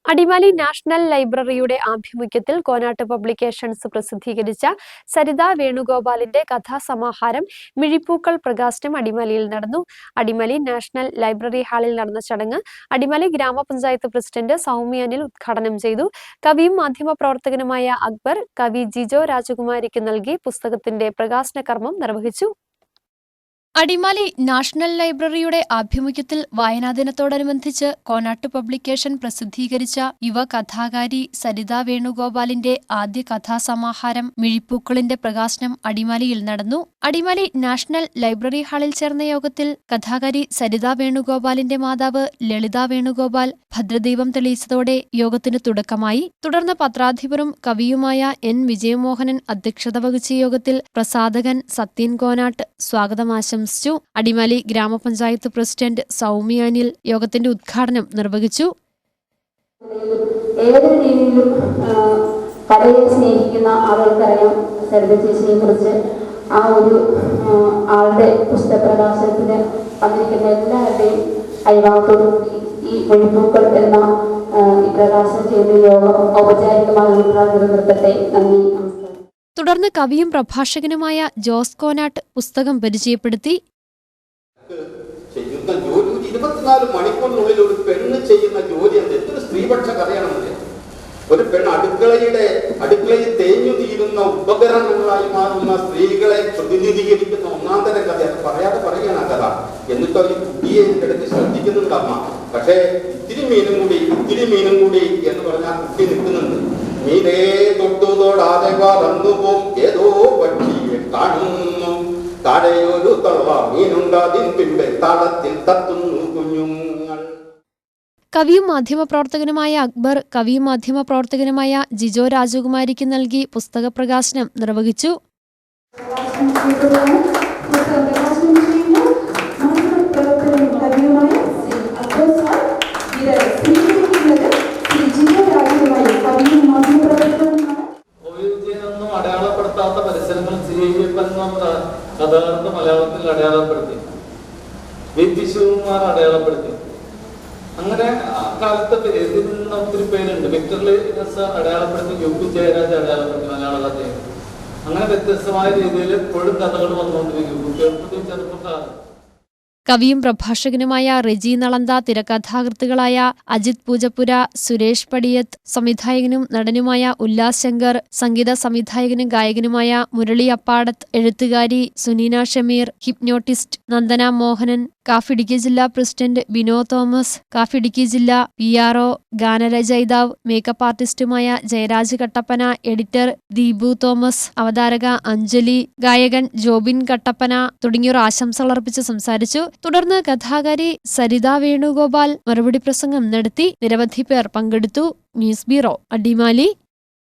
Adimali national ലൈബ്രറിയുടെ ആഭിമുഖ്യത്തിൽ Konatt publications പ്രസിദ്ധീകരിച്ച സരിത വേണുഗോപാലിന്റെ കഥാസമാഹാരം മിഴിപ്പൂക്കൾ പ്രകാശനം അടിമാലിയിൽ നടന്നു. അടിമാലി നാഷണൽ ലൈബ്രറി ഹാളിൽ നടന്ന ചടങ്ങ് അടിമാലി ഗ്രാമപഞ്ചായത്ത് പ്രസിഡന്റ് സൗമ്യ അനിൽ ഉദ്ഘാടനം ചെയ്തു. കവിയും മാധ്യമപ്രവർത്തകനുമായ അക്ബർ കവി ജിജോ രാജകുമാരിക്ക് നൽകി പുസ്തകത്തിന്റെ പ്രകാശന കർമ്മം നിർവഹിച്ചു. അടിമാലി നാഷണൽ ലൈബ്രറിയുടെ ആഭിമുഖ്യത്തിൽ വായനാദിനത്തോടനുബന്ധിച്ച് കോനാട്ട് പബ്ലിക്കേഷൻ പ്രസിദ്ധീകരിച്ച യുവ കഥാകാരി സരിത വേണുഗോപാലിന്റെ ആദ്യ കഥാസമാഹാരം മിഴിപ്പൂക്കളിന്റെ പ്രകാശനം അടിമാലിയിൽ നടന്നു. അടിമാലി നാഷണൽ ലൈബ്രറി ഹാളിൽ ചേർന്ന യോഗത്തിൽ കഥാകാരി സരിത വേണുഗോപാലിന്റെ മാതാവ് ലളിത വേണുഗോപാൽ ഭദ്രദീപം തെളിയിച്ചതോടെ യോഗത്തിന് തുടക്കമായി. തുടർന്ന് പത്രാധിപരും കവിയുമായ എൻ വിജയമോഹനൻ അധ്യക്ഷത വഹിച്ച യോഗത്തിൽ പ്രസാധകൻ സത്യൻ കോനാട്ട് സ്വാഗതം ആശംസിച്ചു. അടിമാലി ഗ്രാമപഞ്ചായത്ത് പ്രസിഡന്റ് സൗമ്യ അനിൽ യോഗത്തിന്റെ ഉദ്ഘാടനം നിർവഹിച്ചു. ഏതൊരു രീതിയിലും കലയെ സ്നേഹിക്കുന്ന ആളുകൾക്കറിയാം സരിത ചേച്ചിയെ കുറിച്ച്. ആ ഒരു ആളുടെ പുസ്തക പ്രകാശനത്തിന് വന്നിരിക്കുന്ന എല്ലാവരുടെയും അഭിഭാവത്തോടുകൂടി ഈ മിഴിപ്പൂക്കൾ എന്ന ഈ പ്രകാശനം ചെയ്യുന്ന യോഗം ഔപചാരികമായി ഉദ്ഘാടനം നിർത്തട്ടെ. നന്ദി, നമസ്കാരം. തുടർന്ന് കവിയും പ്രഭാഷകനുമായ ജോസ് കോനാട്ട് പുസ്തകം പരിചയപ്പെടുത്തി. ചെയ്യുന്ന ജോലി 24 മണിക്കൂറിനുള്ളിൽ ഒരു പെണ്ണ് ചെയ്യുന്ന ജോലി എത്ര സ്ത്രീപക്ഷ കഥയാണെന്നറിയാം. ഒരു പെണ്ണ് അടുക്കളയിൽ തേഞ്ഞു തീരുന്ന ഉപകരണങ്ങളായി മാറുന്ന സ്ത്രീകളെ പ്രതിനിധീകരിക്കുന്ന ഒന്നാം തരം കഥ. അത് പറയാതെ പറയുകയാണ് ആ കഥ. എന്നിട്ട് ഈ കുട്ടിയെ ഇടയ്ക്ക് ശ്രദ്ധിക്കുന്നുണ്ട് അമ്മ. പക്ഷേ ഇത്തിരി മീനും കൂടി എന്ന് പറഞ്ഞാൽ കുട്ടി നിൽക്കുന്നുണ്ട്. മീനേ തൊട്ടുതോടാതെ വളർന്നുപോം ഏതോ പക്ഷിയെ കാണുന്നു. താഴെയൊരു തള്ള മീനുണ്ടാതിൻ പിമ്പെ താളത്തിൽ തത്തുന്നു കുഞ്ഞുങ്ങൾ. കവിയും മാധ്യമപ്രവർത്തകനുമായ അക്ബർ കവിയും മാധ്യമപ്രവർത്തകനുമായ ജിജോ രാജകുമാരിക്ക് നൽകി പുസ്തക പ്രകാശനം നിർവഹിച്ചു. അടയാളപ്പെടുത്താത്ത പരിസരങ്ങൾ കഥാർത്ഥ മലയാളത്തിൽ അടയാളപ്പെടുത്തി, വി ശിവകുമാർ അടയാളപ്പെടുത്തി. അങ്ങനെ കാലത്തെ ഇതിൽ നിന്ന് ഒത്തിരി പേരുണ്ട്. വിക്ടർ ലിനസ് അടയാളപ്പെടുത്തി, യു ജയരാജ് അടയാളപ്പെടുത്തി മലയാള കഥയിൽ. അങ്ങനെ വ്യത്യസ്തമായ രീതിയിൽ എപ്പോഴും കഥകൾ വന്നുകൊണ്ടിരിക്കും. ചെറുപ്പക്കാർ കവിയും പ്രഭാഷകനുമായ റെജി നളന്ത, തിരക്കഥാകൃത്തുകളായ അജിത് പൂജപ്പുര, സുരേഷ് പടിയത്ത്, സംവിധായകനും നടനുമായ ഉല്ലാസ് ശങ്കർ, സംഗീത സംവിധായകനും ഗായകനുമായ മുരളി അപ്പാടത്ത്, എഴുത്തുകാരി സുനീന ഷമീർ, ഹിപ്നോട്ടിസ്റ്റ് നന്ദന മോഹനൻ, കാഫ് ഇടുക്കി ജില്ലാ പ്രസിഡന്റ് ബിനോ തോമസ്, കാഫ് ഇടുക്കി ജില്ലാ PRO ഗാനരചയിതാവ് മേക്കപ്പ് ആർട്ടിസ്റ്റുമായ ജയരാജ് കട്ടപ്പന, എഡിറ്റർ ദീപു തോമസ്, അവതാരക അഞ്ജലി, ഗായകൻ ജോബിൻ കട്ടപ്പന തുടങ്ങിയവർ ആശംസകൾ അർപ്പിച്ച് സംസാരിച്ചു. തുടർന്ന് കഥാകാരി സരിത വേണുഗോപാൽ മറുപടി പ്രസംഗം നടത്തി. നിരവധി പേർ പങ്കെടുത്തു. News bureau, Adimali.